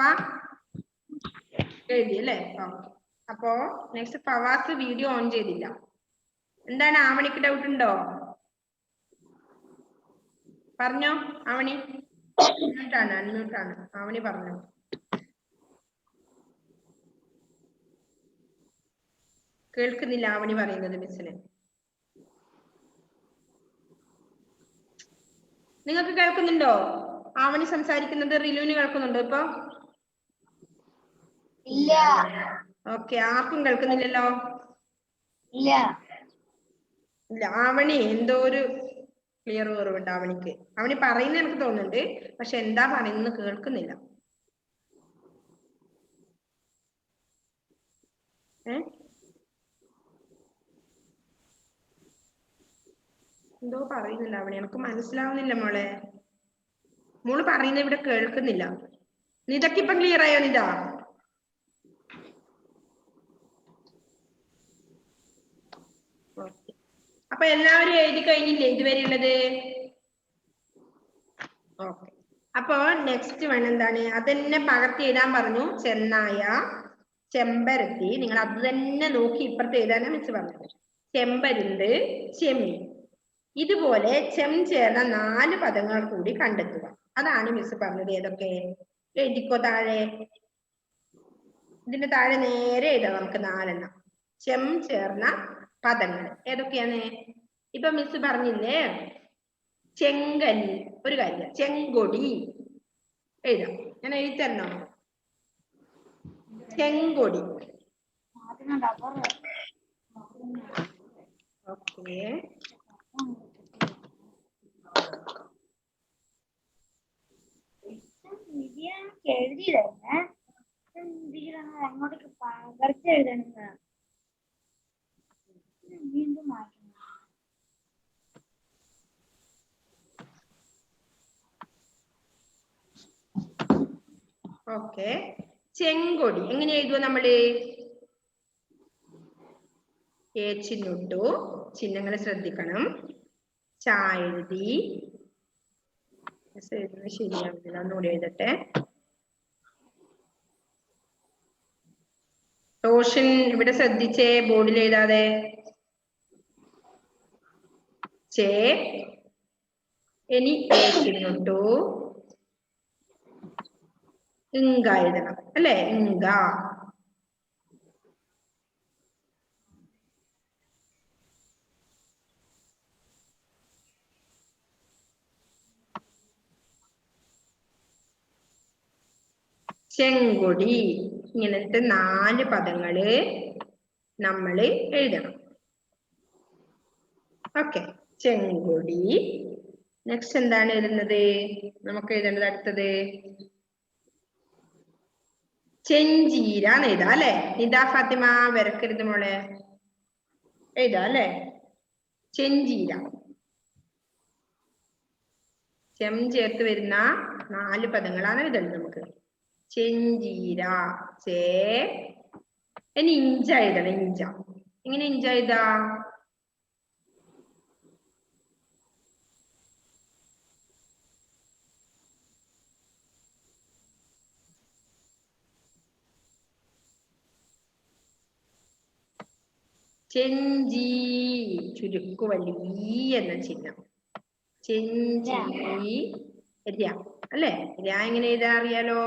എഴുതി അല്ലേ? ഓക്കെ. അപ്പോ നെക്സ്റ്റ് ഫവാസ് വീഡിയോ ഓൺ ചെയ്തില്ല. എന്താണ് ആവണിക്ക് ഡൗട്ട് ഉണ്ടോ? പറഞ്ഞോ ആവണി. അൺമ്യൂട്ടാണ്. ആവണി പറഞ്ഞോ. കേൾക്കുന്നില്ല ആവണി പറയുന്നത് മിസ്സിന്. നിങ്ങൾക്ക് കേൾക്കുന്നുണ്ടോ ആവണി സംസാരിക്കുന്നത്? റിലുവിന് കേൾക്കുന്നുണ്ടോ ഇപ്പൊ? ഇല്ല. ഓക്കെ, ആർക്കും കേൾക്കുന്നില്ലല്ലോ? ഇല്ല. ആവണി എന്തോ ഒരു ക്ലിയർ കുറവുണ്ട് ആവണിക്ക്. ആവണി പറയുന്ന എനിക്ക് തോന്നുന്നുണ്ട്, പക്ഷെ എന്താ പറയുന്നത് കേൾക്കുന്നില്ല. എന്തോ പറയുന്നില്ല ആവണി, എനിക്ക് മനസ്സിലാവുന്നില്ല മോളെ. മോള് പറയുന്നത് ഇവിടെ കേൾക്കുന്നില്ല. നിതക്കിപ്പം ക്ലിയർ ആയോ? നിത അപ്പൊ എല്ലാവരും എഴുതി കഴിഞ്ഞില്ലേ ഇതുവരെയുള്ളത്? ഓക്കെ. അപ്പൊ നെക്സ്റ്റ് വൺ എന്താണ്? അതന്നെ പകർത്തി എഴുതാൻ പറഞ്ഞു. ചെന്നായ, ചെമ്പരത്തി. നിങ്ങൾ അത് തന്നെ നോക്കി ഇപ്പുറത്ത് എഴുതാനാ മിസ് പറഞ്ഞത്. ചെമ്പരുന്ത്, ചെമ്മീൻ. ഇതുപോലെ ചെം ചേർന്ന 4 പദങ്ങൾ കൂടി കണ്ടെത്തുക. അതാണ് മിസ് പറഞ്ഞത്. ഏതൊക്കെ എഴുതിക്കോ താഴെ. ഇതിന്റെ താഴെ നേരെ എഴുതാം നമുക്ക് 4 എണ്ണം. ചെം ചേർന്ന പദങ്ങൾ ഏതൊക്കെയാണ്? ഇപ്പൊ മിസ് പറഞ്ഞില്ലേ, ചെങ്കൽ, ഒരു കാര്യം ചെങ്കൊടി എഴുതാം. ഞാൻ എഴുതി തരണോ? ചെങ്കൊടി. ഓക്കെ, എഴുതിയില്ലേ അങ്ങോട്ടേക്ക് പകർത്തി എഴുതണ വീണ്ടും മാറ്റണം. ഓക്കെ, ചെങ്കൊടി എങ്ങനെ എഴുതുക നമ്മള്? ചിഹ്നിട്ടു, ചിഹ്നങ്ങൾ ശ്രദ്ധിക്കണം. എഴുതി, ശരിയാവില്ല, ഒന്നുകൂടി എഴുതട്ടെ. റോഷൻ ഇവിടെ ശ്രദ്ധിച്ചേ, ബോർഡിൽ എഴുതാതെ. ഇനി ചിഹ്നിട്ടു, ഇങ്ക എഴുതണം അല്ലെ? ഇങ്ക. ചെങ്കൊടി. ഇങ്ങനത്തെ 4 പദങ്ങള് നമ്മൾ എഴുതണം. ഓക്കെ, ചെങ്കൊടി. നെക്സ്റ്റ് എന്താണ് എഴുതുന്നത്? നമുക്ക് എഴുതേണ്ടത് അടുത്തത് ചെഞ്ചീര എന്ന് എഴുതാം അല്ലെ? നിദാ ഫാത്തിമ വരക്കരുത് മോളെ, എഴുതാം അല്ലെ? ചെഞ്ചീര. ചെം ചേർത്ത് വരുന്ന 4 പദങ്ങളാണ് എഴുതുന്നത് നമുക്ക്. ചെഞ്ചീര. ഇനി ഇഞ്ച എഴുതണം. ഇഞ്ച എങ്ങനെ ഇഞ്ച എഴുതാ? ചെഞ്ചി, ചുരുക്കുവള്ളി എന്ന ചിഹ്നം. ചെഞ്ചി അല്ലെ? എങ്ങനെ എഴുതാ അറിയാലോ?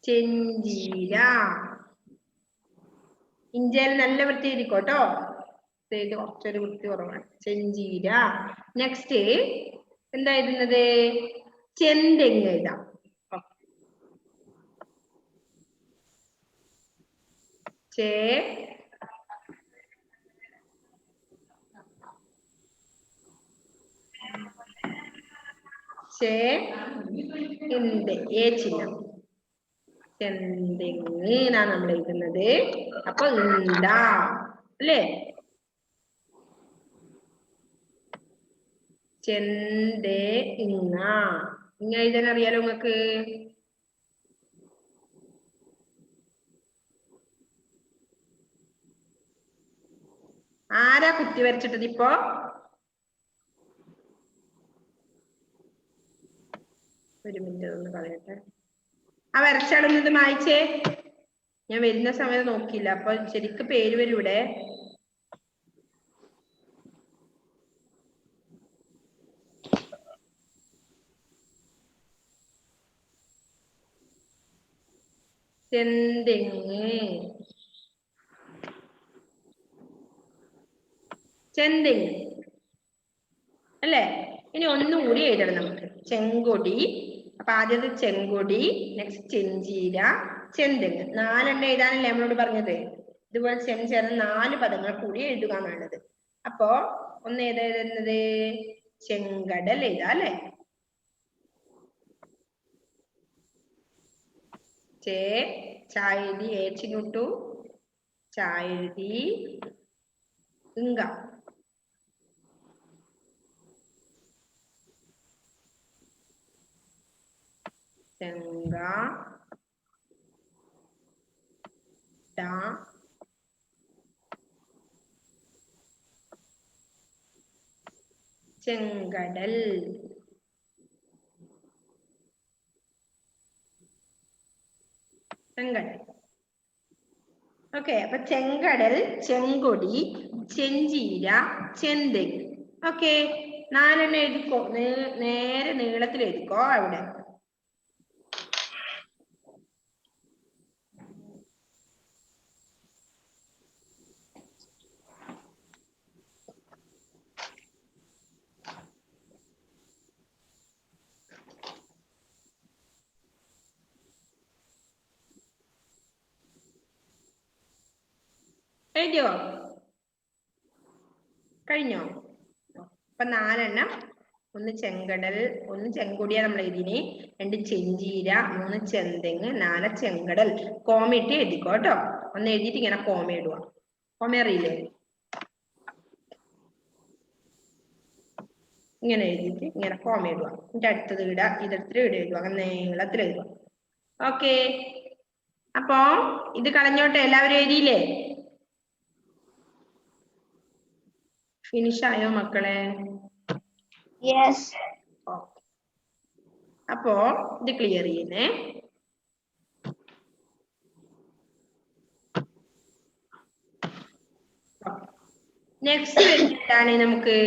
ചെഞ്ചീര. ഇഞ്ചയിൽ നല്ല വൃത്തി എഴുതിക്കോട്ടോ, കുറച്ചൊരു വൃത്തി കുറവാണ്. ചെഞ്ചീര. നെക്സ്റ്റ് എന്താ എഴുതുന്നത്? ചെന്തെങ്ങ് എഴുതാം. ചിഹ്നം. ചെന്തെങ്ങ് എന്നാണ് നമ്മൾ എഴുതുന്നത്. അപ്പൊ എന്താ അല്ലേ? ചെന്തെങ്ങ. ഇങ്ങനെ എഴുതാൻ അറിയാലോ നിങ്ങക്ക്? ആരാ കുത്തി വരച്ചിട്ടത് ഇപ്പോ? ഒരു മിനിറ്റ് ഒന്ന് പറയട്ടെ. ആ വരച്ചാടുന്നത് മായിച്ചേ. ഞാൻ വരുന്ന സമയത്ത് നോക്കിയില്ല, അപ്പൊ ശരിക്കും പേര് വരും ഇവിടെ. ചെന്തെങ്ങ്. ചെന്തെങ്ങ് അല്ലേ? ഇനി ഒന്നുകൂടി എഴുതണം നമുക്ക്. ചെങ്കൊടി. അപ്പൊ ആദ്യത്തെ ചെങ്കൊടി, നെക്സ്റ്റ് ചെഞ്ചീര, ചെന്തെങ്ങ്. 4 എണ്ണം എഴുതാനല്ലേ നമ്മളോട് പറഞ്ഞത്? ഇതുപോലെ ചെം ചേർന്ന് 4 പദങ്ങൾ കൂടി എഴുതുക എന്നുള്ളത്. അപ്പോ ഒന്ന് ഏതാ എഴുതുന്നത്? ചെങ്കടൽ എഴുതാ അല്ലെ? എഴുതി, ഏച്ചിനുട്ടു, എഴുതി, ഇങ്ക. ചെങ്ക, ചെങ്കടൽ. ചെങ്കടൽ. ഓക്കെ, അപ്പൊ ചെങ്കടൽ, ചെങ്കൊടി, ചെഞ്ചീര, ചെന്തെങ്ങ്. ഓക്കെ, 4 എഴുതിക്കോ, നേരെ നീളത്തിൽ എഴുതിക്കോ അവിടെ. എഴുതിയോ? കഴിഞ്ഞോ? അപ്പൊ 4 ഒന്ന് ചെങ്കടൽ, ഒന്ന് ചെങ്കൊടിയാ നമ്മൾ എഴുതിനി, 2 ചെഞ്ചീര, 3 ചെന്തെങ്ങ്, 4 ചെങ്കടൽ. കോമയിട്ട് എഴുതിക്കോ കേട്ടോ. ഒന്ന് എഴുതിയിട്ട് ഇങ്ങനെ കോമ ഇടുക. കോമ അറിയില്ലേ? ഇങ്ങനെ എഴുതിയിട്ട് ഇങ്ങനെ കോമ ഇടുക. എന്നിട്ട് അടുത്തത് ഇടുക, ഇതെടുത്തിട്ട് ഇവിടെ എഴുതുക, അങ്ങനെ നീളത്തിൽ എഴുതുക. ഓക്കെ, അപ്പോ ഇത് കളഞ്ഞോട്ടെ. എല്ലാവരും എഴുതിയില്ലേ? ഫിനിഷ് ആയോ മക്കളെ? യെസ്. അപ്പോ ഇത് ക്ലിയർ ചെയ്യുന്നേ. നെക്സ്റ്റ് എന്താണ് നമുക്ക്?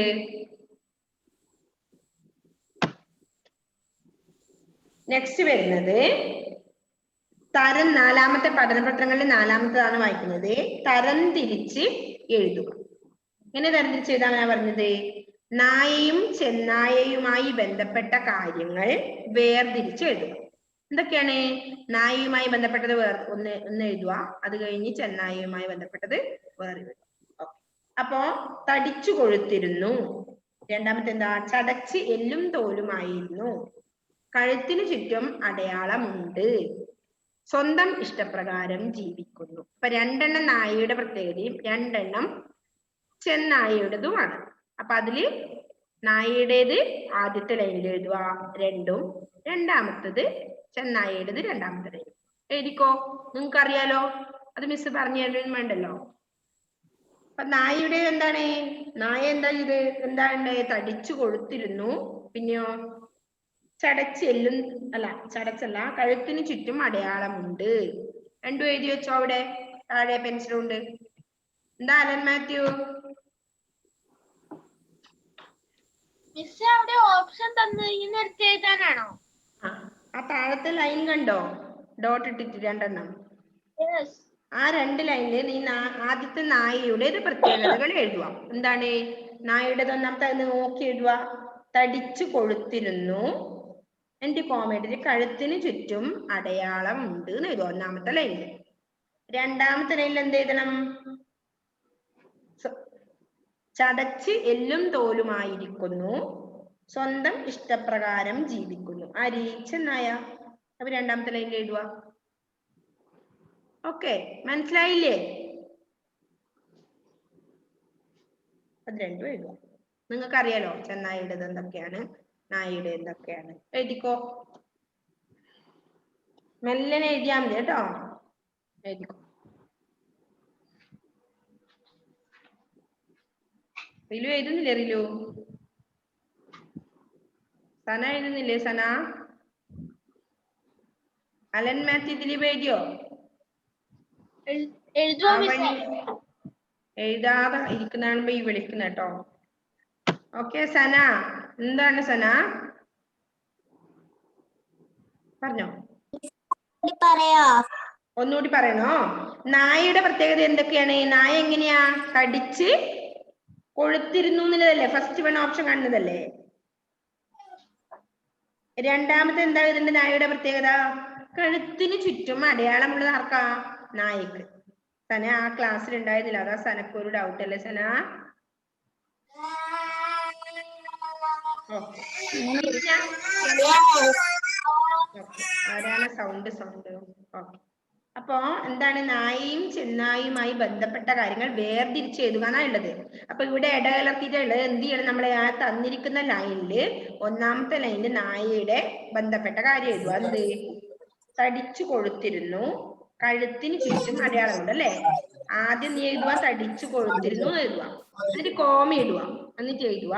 നെക്സ്റ്റ് വരുന്നത് തരം, 4ാമത്തെ പഠനപത്രങ്ങളിൽ 4ാമത്തേതാണ് വായിക്കുന്നത്. തരം തിരിച്ച് എഴുതുക. എങ്ങനെ തരം തിരിച്ച് എഴുതാനാ പറഞ്ഞത്? നായയും ചെന്നായയുമായി ബന്ധപ്പെട്ട കാര്യങ്ങൾ വേർതിരിച്ച് എഴുതുക. എന്തൊക്കെയാണ്? നായയുമായി ബന്ധപ്പെട്ടത് ഒന്ന് എഴുതുക. അത് കഴിഞ്ഞ് ചെന്നായയുമായി ബന്ധപ്പെട്ടത് വേറെ എഴുതുക. അപ്പോ തടിച്ചു കൊഴുത്തിരുന്നു. രണ്ടാമത്തെ എന്താ? ചടച്ച് എല്ലും തോലുമായിരുന്നു. കഴുത്തിന് ചുറ്റും അടയാളമുണ്ട്. സ്വന്തം ഇഷ്ടപ്രകാരം ജീവിക്കുന്നു. അപ്പൊ 2 നായയുടെ പ്രത്യേകതയും 2 ചെന്നായയുടേതുമാണ്. അപ്പൊ അതില് നായയുടേത് ആദ്യത്തെ ലൈനിൽ എഴുതുക 2, രണ്ടാമത്തത് ചെന്നായയുടേത് 2ാമത്തെ ലൈൻ എഴുതിക്കോ. നിങ്ങൾക്ക് അറിയാലോ, അത് മിസ് പറഞ്ഞു തരാൻ വേണ്ടല്ലോ. അപ്പൊ നായയുടെ എന്താണ്? നായ എന്താ ഇത്? എന്താണ്? തടിച്ചു കൊഴുത്തിരുന്നു. പിന്നെയോ ചടച്ചെല്ലും, അല്ല ചടച്ചല്ല, കഴുത്തിന് ചുറ്റും അടയാളമുണ്ട്. 2 എഴുതി വെച്ചോ അവിടെ. താഴെ പെൻസിലുണ്ട്. എന്താ അലൻ മാത്യു? മിസ് അവിടെ ഓപ്ഷൻ തന്നിരിക്കുന്ന എടുത്ത് എഴുതാനാണോ? ആ താഴത്തെ ലൈൻ കണ്ടോ? ഡോട്ട് ഇട്ടിട്ട് 2 ആ 2 ലൈനിൽ നീ ആദ്യത്തെ നായയുടെ പ്രത്യേകതകൾ എഴുതുക. എന്താണ് നായയുടെ? ഒന്നാമത്തെ നോക്കി എഴുതുക. തടിച്ചു കൊഴുത്തിരുന്നു, എന്റെ കോമഡിയിൽ കഴുത്തിന് ചുറ്റും അടയാളം ഉണ്ട് എന്ന് എഴുതുക 1ാമത്തെ ലൈനിൽ. 2ാമത്തെ ലൈനിൽ എന്ത് എഴുതണം? ചടച്ച് എല്ലും തോലുമായിരിക്കുന്നു, സ്വന്തം ഇഷ്ടപ്രകാരം ജീവിക്കുന്നു. ആര്? ചെന്നായ. അപ്പൊ 2ാമത്തെ ലൈനിൽ എഴുതുക. ഓക്കെ, മനസ്സിലായില്ലേ? അത് 2 എഴുതുക. നിങ്ങൾക്ക് അറിയാലോ ചെന്നായയുടെ എന്തൊക്കെയാണ്, നായയുടെ എന്തൊക്കെയാണ്. എഴുതിക്കോ. മെല്ലനെ എഴുതിയാൽ മതി കേട്ടോ. എഴുതിക്കോ. റിലു എഴുതുന്നില്ലേ? റിലു, സന എഴുതുന്നില്ലേ? സന, അലൻ മാത്യു, ദിലീപ് എഴുതിയോ? എഴുതാതെ ഇരിക്കുന്നതാണുമ്പോ ഈ വിളിക്കുന്ന കേട്ടോ. ഓക്കെ സന, എന്താണ് സന? പറഞ്ഞോ. ഒന്നുകൂടി പറയണോ? നായയുടെ പ്രത്യേകത എന്തൊക്കെയാണ്? നായ എങ്ങനെയാ? കടിച്ച് കൊഴുത്തിരുന്നു എന്നുള്ളതല്ലേ ഫസ്റ്റ് 1 ഓപ്ഷൻ കാണുന്നതല്ലേ. 2ാമത്തെ എന്താ ഇതിന്റെ നായയുടെ പ്രത്യേകത? കഴുത്തിന് ചുറ്റും അടയാളമുള്ളത് ആർക്കാ? നായക്ക്. സന ആ ക്ലാസ്സിൽ ഉണ്ടായിരുന്നില്ല, അതാ സനക്ക് ഒരു ഡൗട്ട് അല്ലേ സന? ആരാണ് സൗണ്ട്? ഓക്കെ. അപ്പോ എന്താണ്? നായയും ചെന്നായുമായി ബന്ധപ്പെട്ട കാര്യങ്ങൾ വേർതിരിച്ച് എഴുതുകയാണ് ഉള്ളത്. അപ്പൊ ഇവിടെ ഇടകലർത്തിയിട്ടുള്ളത് എന്ത് ചെയ്യണം? നമ്മളെ ആ തന്നിരിക്കുന്ന ലൈനില് 1ാമത്തെ ലൈനിൽ നായയുടെ ബന്ധപ്പെട്ട കാര്യം എഴുതുക. എന്ത്? തടിച്ചു കൊഴുത്തിരുന്നു, കഴുത്തിന് ചുറ്റും അടയാളമുണ്ട് അല്ലെ. ആദ്യം നീ എഴുതുക തടിച്ചു കൊഴുത്തിരുന്നു എഴുതുക, എന്നിട്ട് കോമ ഇടുക, എന്നിട്ട് എഴുതുക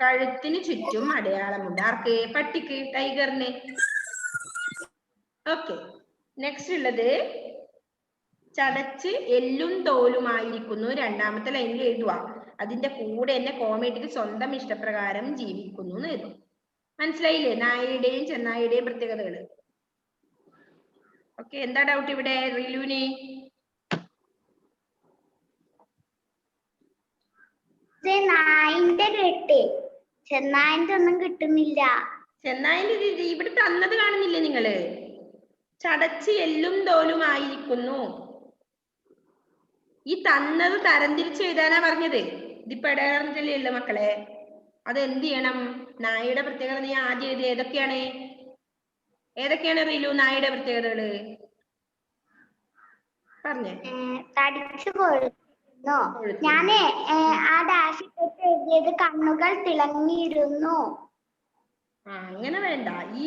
കഴുത്തിന് ചുറ്റും അടയാളമുണ്ട്. ആർക്ക്? പട്ടിക്ക്, ടൈഗറിന്. ഓക്കെ, നെക്സ്റ്റ് ഉള്ളത് ചടച്ച് എല്ലും തോലുമായിരിക്കുന്നു രണ്ടാമത്തെ ലൈനിൽ എഴുതുക. അതിന്റെ കൂടെ തന്നെ കോമ ഇട്ടിട്ട് സ്വന്തം ഇഷ്ടപ്രകാരം ജീവിക്കുന്നു എന്ന് എഴുതും. മനസ്സിലായില്ലേ നായയുടെയും ചെന്നായയുടെയും പ്രത്യേകതകൾ? ഓക്കെ, എന്താ ഡൗട്ട് ഇവിടെ റിലുവിന്? നായിന്റെ കിട്ടി, ചെന്നായിന്റെ ഒന്നും കിട്ടുന്നില്ല. ചെന്നായിന്റെ ഇവിടെ തന്നത് കാണുന്നില്ലേ നിങ്ങള്? ചടച്ച് എല്ലും തോലുമായിരിക്കുന്നു. ഈ തന്നത് തരംതിരിച്ച് എഴുതാനാ പറഞ്ഞത്. ഇതിപ്പോ ഇടകറിഞ്ഞില്ലല്ലോ മക്കളെ. അത് എന്ത് ചെയ്യണം? നായയുടെ പ്രത്യേകത നീ ആദ്യം എഴുതി. ഏതൊക്കെയാണ് റിലു നായയുടെ പ്രത്യേകതകള് പറഞ്ഞേ? തടിച്ചു കൊഴുന്നു. ഞാനേ ആ ഡാഷ് എഴുതിയത് കണ്ണുകൾ തിളങ്ങിയിരുന്നു. അങ്ങനെ വേണ്ട. ഈ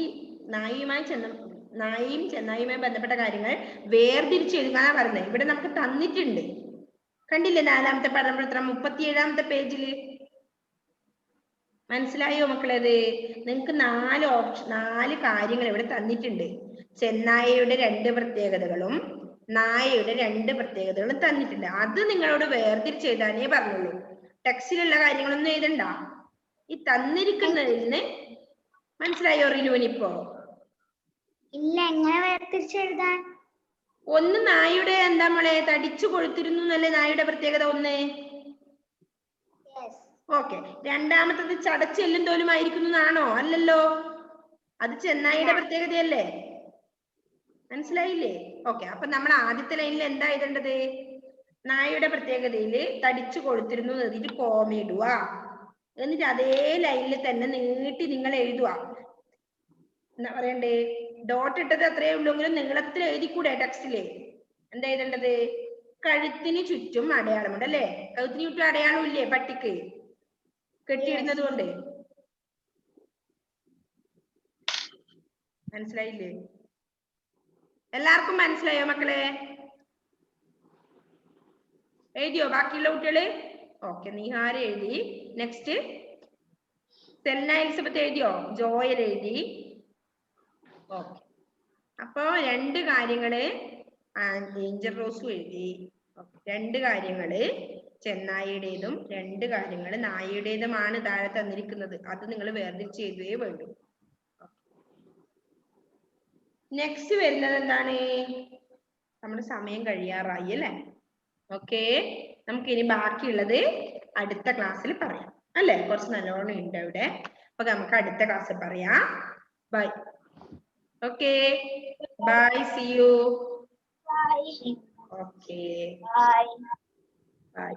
നായയും ചെന്നായിയുമായി ബന്ധപ്പെട്ട കാര്യങ്ങൾ വേർതിരിച്ച് എഴുതാനാ പറഞ്ഞത്. ഇവിടെ നമുക്ക് തന്നിട്ടുണ്ട്, കണ്ടില്ലേ? 4ാമത്തെ പഠനപ്രവർത്തനം 37ാമത്തെ പേജില്. മനസ്സിലായോ മക്കളത്? നിങ്ങൾക്ക് 4 കാര്യങ്ങൾ ഇവിടെ തന്നിട്ടുണ്ട്. ചെന്നായയുടെ 2 പ്രത്യേകതകളും നായയുടെ 2 പ്രത്യേകതകളും തന്നിട്ടുണ്ട്. അത് നിങ്ങളോട് വേർതിരിച്ച് എഴുതാനേ പറഞ്ഞുള്ളൂ. ടെക്സ്റ്റിലുള്ള കാര്യങ്ങളൊന്നും എഴുതണ്ട. ഈ തന്നിരിക്കുന്നതിന് മനസ്സിലായോ റിലുവിനിപ്പോ? ഇല്ല, എങ്ങനെ വേർതിരിച്ചെഴുതാൻ? ഒന്ന് നായയുടെ എന്താ മോളെ? തടിച്ചു കൊഴുത്തിരുന്നു എന്നല്ലേ നായയുടെ പ്രത്യേകത ഒന്ന്. ഓക്കെ. രണ്ടാമത്തത് ചടച്ചെല്ലും തോലുമായിരിക്കുന്നു എന്നാണോ? അല്ലല്ലോ, അത് ചെന്നായിയുടെ പ്രത്യേകതയല്ലേ. മനസ്സിലായില്ലേ? ഓക്കെ, അപ്പൊ നമ്മൾ ആദ്യത്തെ ലൈനിൽ എന്താ എഴുതേണ്ടത്? നായയുടെ പ്രത്യേകതയില് തടിച്ചു കൊഴുത്തിരുന്നു എഴുതിയിട്ട് കോമയിടുക. എന്നിട്ട് അതേ ലൈനിൽ തന്നെ നീട്ടി നിങ്ങൾ എഴുതുക. എന്താ പറയണ്ടേ? ഡോട്ട് ഇട്ടത് അത്രയേ ഉള്ളൂങ്കിലും നീളത്തിൽ എഴുതിക്കൂടെ ടെക്സ്റ്റില്? എന്താ എഴുതേണ്ടത്? കഴുത്തിന് ചുറ്റും അടയാളമുണ്ട് അല്ലേ? കഴുത്തിന് ചുറ്റും അടയാളം ഇല്ലേ പട്ടിക്ക് കെട്ടിയിടുന്നത് കൊണ്ട്? മനസ്സിലായില്ലേ? എല്ലാവർക്കും മനസ്സിലായോ മക്കളെ? എഴുതിയോ ബാക്കിയുള്ള കുട്ടികള്? ഓക്കെ, നിഹാര എഴുതി. നെക്സ്റ്റ് സെൽന എലിസബത്ത് എഴുതിയോ? ജോയൽ എഴുതി. ഓക്കെ, അപ്പൊ 2 കാര്യങ്ങള് ഏഞ്ചൽ റോസും എഴുതി. 2 കാര്യങ്ങള് ചെന്നായിയുടേതും 2 കാര്യങ്ങള് നായയുടേതുമാണ് താഴെ തന്നിരിക്കുന്നത്. അത് നിങ്ങൾ വേർതിരിച്ച് എഴുതുകയേ വേണ്ടു. നെക്സ്റ്റ് വരുന്നത് എന്താണ്? നമ്മുടെ സമയം കഴിയാറായി അല്ലേ? ഓക്കെ, നമുക്ക് ഇനി ബാക്കിയുള്ളത് അടുത്ത ക്ലാസ്സിൽ പറയാം അല്ലേ? കുറച്ച് നല്ലോണം ഉണ്ട് അവിടെ. അപ്പൊ നമുക്ക് അടുത്ത ക്ലാസ്സിൽ പറയാം. Bye. Okay, bye, see you. Bye. Okay, Bye. By.